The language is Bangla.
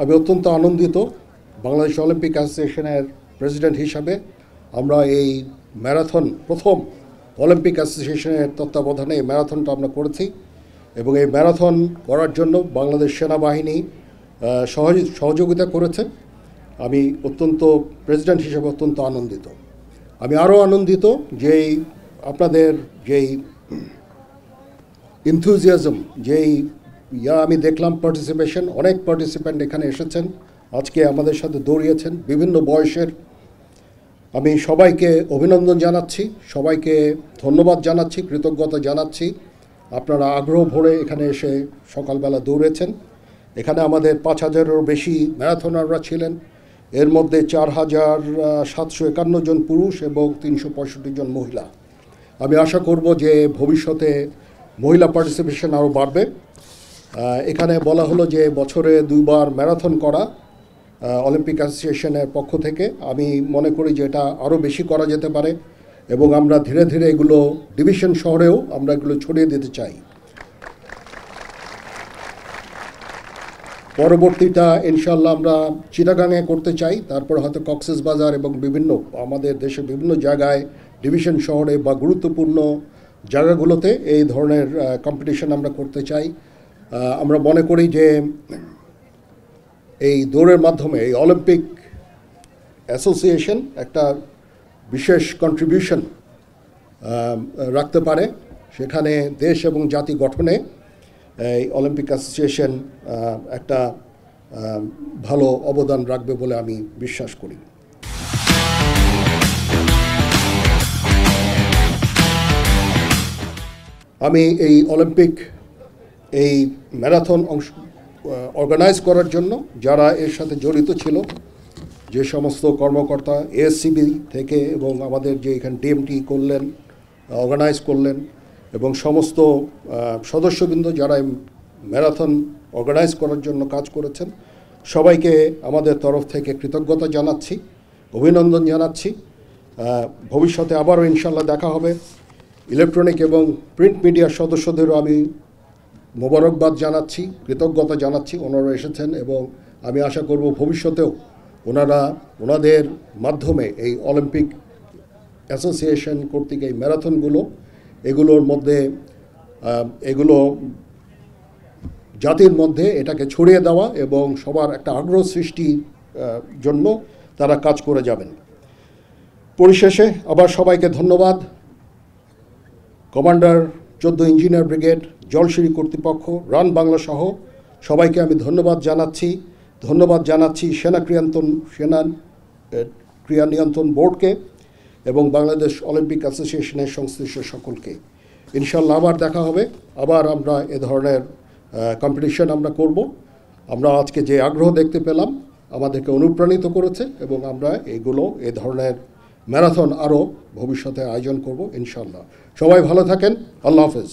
আমি অত্যন্ত আনন্দিত বাংলাদেশ অলিম্পিক অ্যাসোসিয়েশনের প্রেসিডেন্ট হিসাবে আমরা এই ম্যারাথন প্রথম অলিম্পিক অ্যাসোসিয়েশনের তত্ত্বাবধানে এই ম্যারাথনটা আমরা করেছি এবং এই ম্যারাথন করার জন্য বাংলাদেশ সেনাবাহিনী সহযোগিতা করেছে। আমি প্রেসিডেন্ট হিসেবে অত্যন্ত আনন্দিত। আমি আরও আনন্দিত যেই আপনাদের যেই ইনথুজিয়াজম আমি দেখলাম পার্টিসিপেশন, অনেক পার্টিসিপেন্ট এখানে এসেছেন, আজকে আমাদের সাথে দৌড়িয়েছেন বিভিন্ন বয়সের। আমি সবাইকে অভিনন্দন জানাচ্ছি, সবাইকে ধন্যবাদ জানাচ্ছি, কৃতজ্ঞতা জানাচ্ছি। আপনারা আগ্রহ ভরে এখানে এসে সকালবেলা দৌড়েছেন। এখানে আমাদের 5,000-এরও বেশি ম্যারাথনাররা ছিলেন, এর মধ্যে 4,751 জন পুরুষ এবং 365 জন মহিলা। আমি আশা করব যে ভবিষ্যতে মহিলা পার্টিসিপেশন আরও বাড়বে। এখানে বলা হলো যে বছরে 2 বার ম্যারাথন করা অলিম্পিক অ্যাসোসিয়েশনের পক্ষ থেকে। আমি মনে করি যে এটা আরও বেশি করা যেতে পারে এবং আমরা ধীরে ধীরে এগুলো ডিভিশন শহরেও আমরা এগুলো ছড়িয়ে দিতে চাই। পরবর্তীটা ইনশাল্লাহ আমরা চিটাগাংয়ে করতে চাই, তারপর হয়তো কক্সবাজার এবং আমাদের দেশের বিভিন্ন জায়গায় ডিভিশন শহরে বা গুরুত্বপূর্ণ জায়গাগুলোতে এই ধরনের কম্পিটিশন আমরা করতে চাই। আমরা মনে করি যে এই দৌড়ের মাধ্যমে এই অলিম্পিক অ্যাসোসিয়েশন একটা বিশেষ কন্ট্রিবিউশন রাখতে পারে, সেখানে দেশ এবং জাতি গঠনে এই অলিম্পিক অ্যাসোসিয়েশন একটা ভালো অবদান রাখবে বলে আমি বিশ্বাস করি। আমি এই অলিম্পিক এই ম্যারাথন অর্গানাইজ করার জন্য যারা এর সাথে জড়িত ছিল, যে সমস্ত কর্মকর্তা এএসসিবি থেকে এবং আমাদের যে এখানে ডিএমটি করলেন, অর্গানাইজ করলেন, এবং সমস্ত সদস্যবৃন্দ যারা ম্যারাথন অর্গানাইজ করার জন্য কাজ করেছেন, সবাইকে আমাদের তরফ থেকে কৃতজ্ঞতা জানাচ্ছি, অভিনন্দন জানাচ্ছি। ভবিষ্যতে আবারও ইনশাল্লাহ দেখা হবে। ইলেকট্রনিক এবং প্রিন্ট মিডিয়ার সদস্যদেরও আমি মোবারকবাদ জানাচ্ছি, কৃতজ্ঞতা জানাচ্ছি, ওনারা এসেছেন এবং আমি আশা করব ভবিষ্যতেও ওনাদের মাধ্যমে এই অলিম্পিক অ্যাসোসিয়েশন কর্তৃক এই ম্যারাথনগুলো এগুলোর মধ্যে এগুলো জাতির মধ্যে এটাকে ছড়িয়ে দেওয়া এবং সবার একটা আগ্রহ সৃষ্টির জন্য তারা কাজ করে যাবেন। পরিশেষে আবার সবাইকে ধন্যবাদ। কমান্ডার 14 ইঞ্জিনিয়ার ব্রিগেড, জলশিরি কর্তৃপক্ষ, রান বাংলা সহ সবাইকে আমি ধন্যবাদ জানাচ্ছি সেনা ক্রীড়া নিয়ন্ত্রণ বোর্ডকে এবং বাংলাদেশ অলিম্পিক অ্যাসোসিয়েশনের সংশ্লিষ্ট সকলকে। ইনশাল্লাহ আবার দেখা হবে, আবার আমরা এ ধরনের কম্পিটিশন আমরা করব। আমরা আজকে যে আগ্রহ দেখতে পেলাম আমাদেরকে অনুপ্রাণিত করেছে এবং আমরা এ ধরনের ম্যারাথন আরও ভবিষ্যতে আয়োজন করব ইনশাল্লাহ। সবাই ভালো থাকেন। আল্লাহ হাফেজ।